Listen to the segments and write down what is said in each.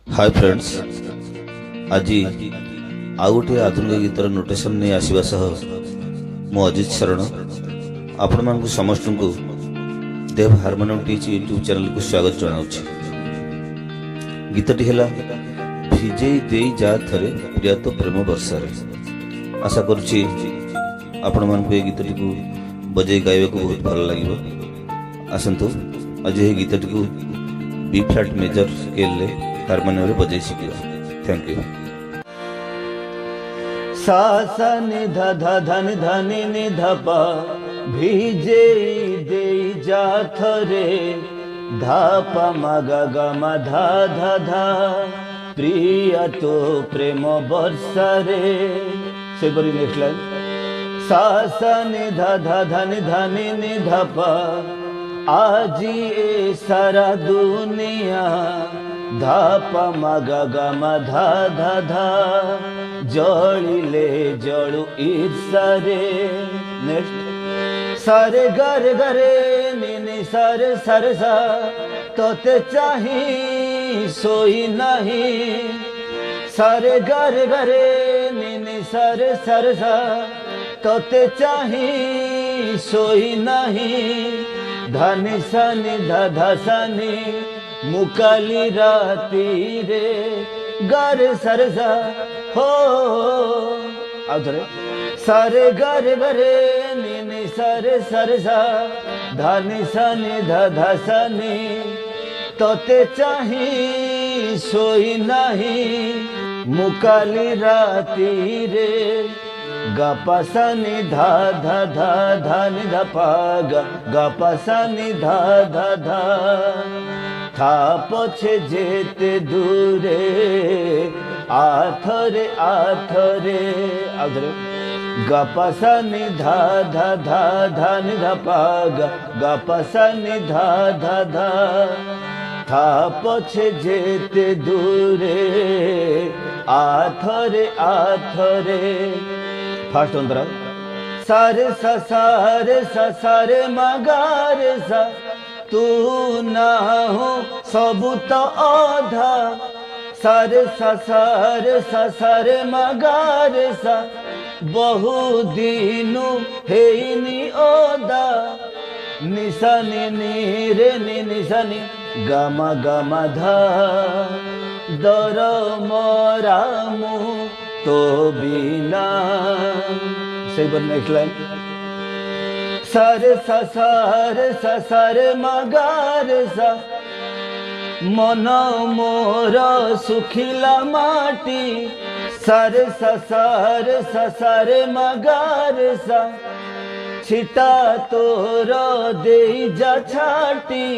Hi friends, आज आउ गोटे आधुनिक गीतर नोटेशन नहीं आसवा सह मु अजित शरण आपण मानक समस्त को देव हार्मोनियम टीच यूट्यूब चैनल को स्वागत जनाऊँ। गीतटी है भिजे दे जा थरे प्रिय तो प्रेम वर्षारे। आशा करुच्ची आपण मानक ये गीतटी को बजे गाइबा को बहुत भल लगे। आसतु आज ये गीतटी को B flat major scale harmonium रे बजाई शिखिबा। Thank you. सा सा नि ध ध ध नि ध नि नि ध प भिजे दे जा थरे धा प म ग ग म धा धा धा प्रिय तो प्रेम वर्षा रे। से बरी नेक्स्ट लाइन सा सा नि ध ध ध नि ध नि नि ध प आज ए सारा दुनिया धा प म ग ग म धा धा धा जलिले जळु ईर्षा रे। नेक्स्ट सारे गरे गरे नि नि सारे सारे सा तोते चाही सोई नहीं। सारे गरे गरे नि नि सारे सारे सा तोते चाही सोई नहीं। धनि सनि ध ध सनि मुकाली राती रे गारे सरसा हो आउथरे सारे गारे गारे नि नि सारे सरसा धनि सनि ध ध सनि तोते चाही सोई नहीं। मुकाली राती रे ग प स नि धा धा धा धा नि ध प ग प स नि धा धा धा था पछे जेते दूरे आथरे आथरे आथरे ग प स नि धा धा धा धा नि ध प ग प स नि धा धा धा था पछे जेते दूरे आथरे आथरे। फास्ट अंतरा सारे सा सारे मगारे सा तू ना हो सबू तो आधा। सारे सा सारे मगारे सा बहु दिनु हेनी ओदा। निशानी नी रे नी निशानी गमा गमा धा दर मरामु तो बिना। से नेक्स्ट लाइन सारे सा सारे मगारे सा मन मोर सुखिला माटी। सारे सा सारे मगारे सा छिटा तोर दे जा छाटी।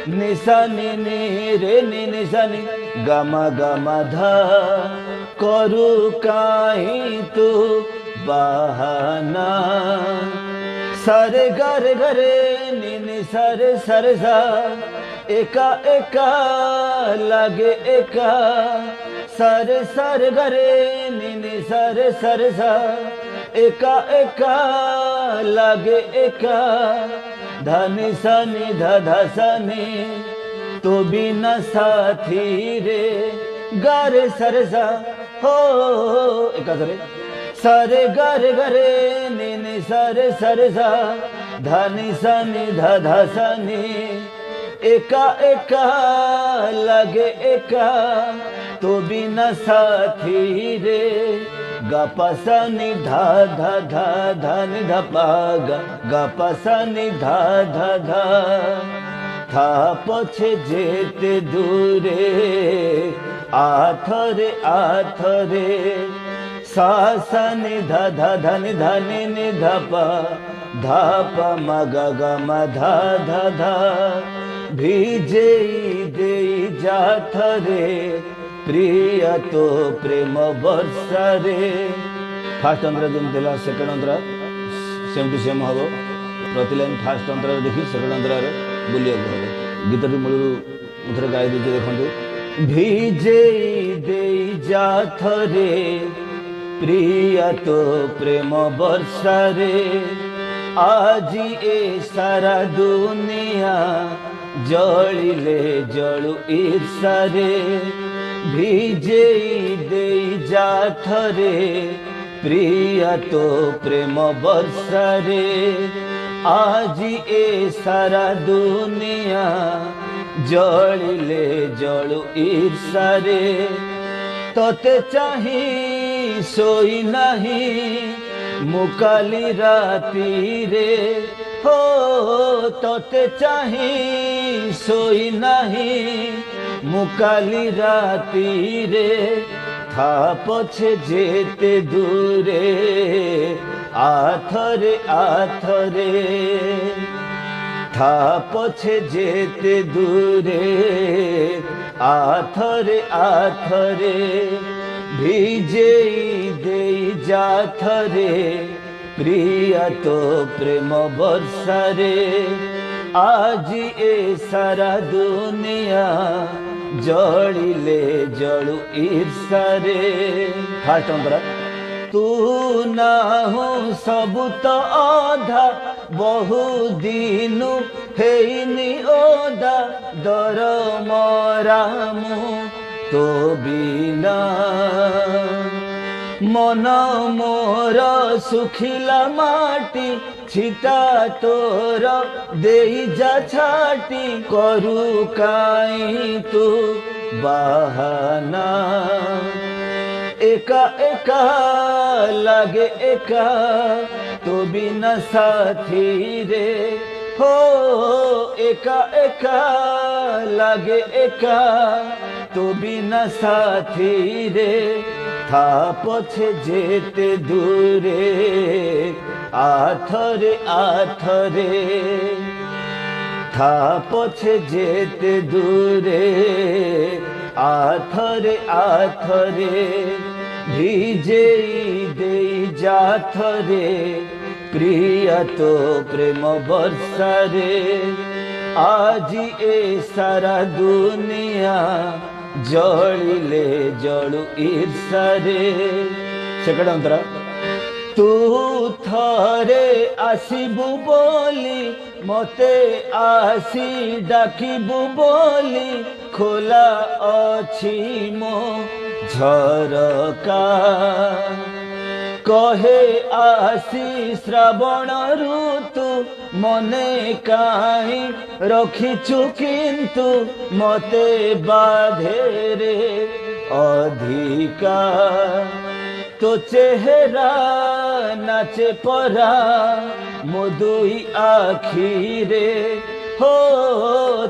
निशानी नी रे नी निशानी गमा गमा धा करू काई तू बहाना। सारे गरे गरे नि नि सारे सारे सा एका एका लागे एका। सारे सारे गरे नि नि सारे सारे सा एका एका लागे एका। धनि सनि ध ध सनि तो बिना साथी रे गारे सारे सा हो एका सरे सारे गारे गारे नि नि सारे सारे सा धनि सनि ध ध सनि एका एका लगे एका तो बिना साथी रे। ग प स नि धा धा धा धा नि ध प ग प स नि धा धा धा था पछे जेते दूरे आथरे आथरे। सा सा नि ध ध ध नि ध नि नि ध प धा प म ग ग म धा धा धा भिजे दे जा थरे प्रिय तो प्रेम वर्षा रे। फास्ट अंतरा जमी थिला सेकेंड अंतरा सेम टू सेम हम प्रति लाइन फास्ट अंतरा देखी सेकेंड अंतरा बुलिया हम गीत मूल थे गाई दे देखो। भिजे दे जा थरे प्रिय तो प्रेम वर्षा रे। आज ए सारा दुनिया जलिले जळु ईर्षा रे। ভিজেই দেই যা থরে প্রিয়া তো প্রেম বর্ষারে আজি এ সারা দুনিয়া জଳିলে জଳୁ ঈর্ষারে তোতে চাহি শোই নাহি মুকালি রাতিরে হো তোতে চাহি শোই নাহি মুকালি রাতিরে থা পছে যেতে দূরে আথরে আথরে থা পছে যেতে দূরে আথরে আথরে ভিজেই দেই যা থরে প্রিয়া তো প্রেম বর্ষারে আজি এ সারা দুনিয়া জଳିলে জଳୁ ঈর্ষারে ফার্স্ট অন্তরা তু না হো সবু তো অধা বহু দিনু হেইনি ওদা দর মরামু তো বিনা মন মোর শুখিলা মাটি ছিটা তোর দেই যা ছাটি করু কাই তু বাহানা একা একা লাগে একা তো বিনা সাথী রে হো একা একা লাগে একা তো বিনা সাথী রে থা পছে যেতে দূরে আথরে আথরে থা পছে যেতে দূরে আথরে আথরে ভিজেই দেই যা থরে প্রিয়া তো প্রেম বর্ষারে আজি এ সারা দুনিয়া জଳିলে জଳୁ ঈর্ষারে সেকেন্ড অন্তরা তু থরে আসিবু বলি মতে আসি ডাকিবু বলি খোলা ଅଛି ମୋ ଝରକା কহে আসি শ্রাবণ ঋতু মনে কাই রখিছু কিন্তু মতে বাধে রে অধিকা তো চেহারা নাচে পরা মো দুই আখিরে হো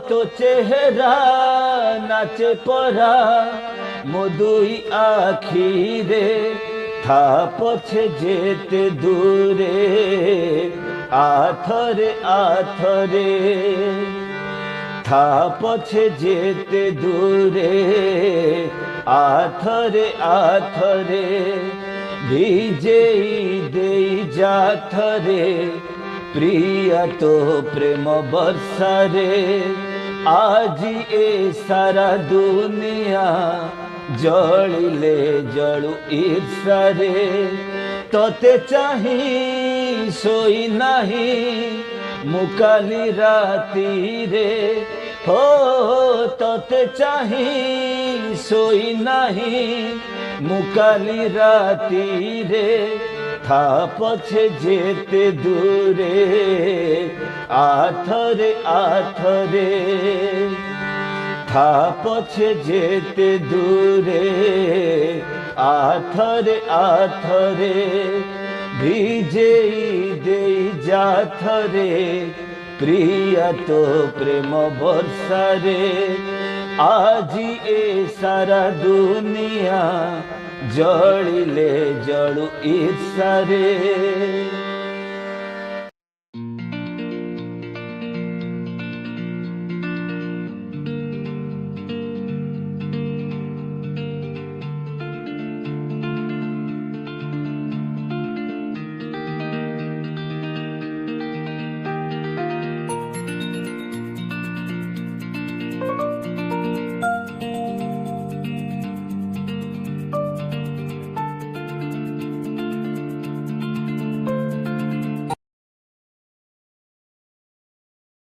তো চেহারা নাচে পরা মো দুই আখিরে থা পছে যেতে দূরে আথরে আথরে থা পছে যেতে দূরে আথরে আথরে ভিজেই দেই যা থরে প্রিয়া তো প্রেম বর্ষারে আজি এ সারা দুনিয়া জଳିলে জଳୁ ঈর্ষারে তোতে চাহি শোই নাহি মুকালি রাতিরে হো তোতে চাহি শোই নাহি মুকালি রাতিরে থা পছে যেতে দূরে আথরে আথরে থা পছে যেতে দূরে আথরে আথরে ভিজেই দেই যা থরে প্রিয়া তো প্রেম বর্ষারে আজি এ সারা দুনিয়া জଳିলে জଳୁ ঈর্ষারে